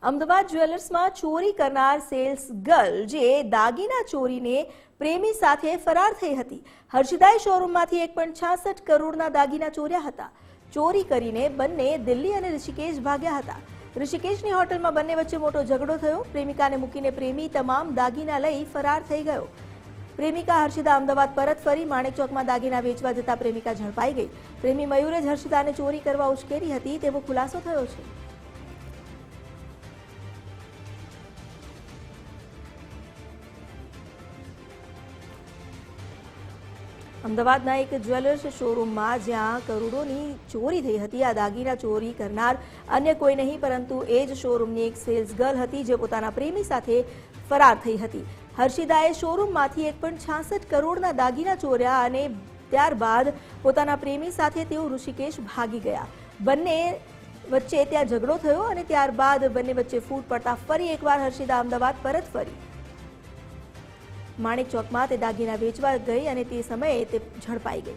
અમદાવાદ જ્વેલર્સમાં ચોરી કરનાર cells girl જે દાગીના ચોરીને પ્રેમી સાથે ફરાર થઈ હતી. હર્ષિદાએ શોરૂમમાંથી 1.66 કરોડના દાગીના ચોર્યા હતા. ચોરી કરીને બંને દિલ્હી અને ઋષિકેશ ભાગ્યા હતા. ઋષિકેશની હોટલમાં બંને વચ્ચે મોટો ઝઘડો થયો. પ્રેમિકાને મૂકીને પ્રેમી તમામ દાગીના લઈ ફરાર થઈ ગયો. પ્રેમિકા હર્ષિદા અમદાવાદ પરત ફરી માણેક ચોકમાં દાગીના વેચવા જતા પ્રેમિકા ઝડપાઈ ગઈ. પ્રેમી મયુરે જ હર્ષિદાને ચોરી કરવા ઉશ્કેરી હતી તેવો ખુલાસો થયો છે. અમદાવાદના એક જ્વેલર્સ શોરૂમમાં જ્યાં કરોડોની ચોરી થઈ હતી, આ દાગીના ચોરી કરનાર અન્ય કોઈ નહીં પરંતુ એ જ શોરૂમની એક સેલ્સ ગર્લ હતી જે પોતાના પ્રેમી સાથે ફરાર થઈ હતી. હર્ષિદાએ શોરૂમમાંથી 1.66 કરોડના દાગીના ચોર્યા અને ત્યારબાદ પોતાના પ્રેમી સાથે તેઓ ઋષિકેશ ભાગી ગયા. બંને વચ્ચે ત્યાં ઝઘડો થયો અને ત્યારબાદ બંને વચ્ચે ફૂટ પડતા ફરી એકવાર હર્ષિદા અમદાવાદ પરત ફરી માણેક ચોકમાં તે દાગીના વેચવા ગઈ અને તે સમયે તે ઝડપાઈ ગઈ.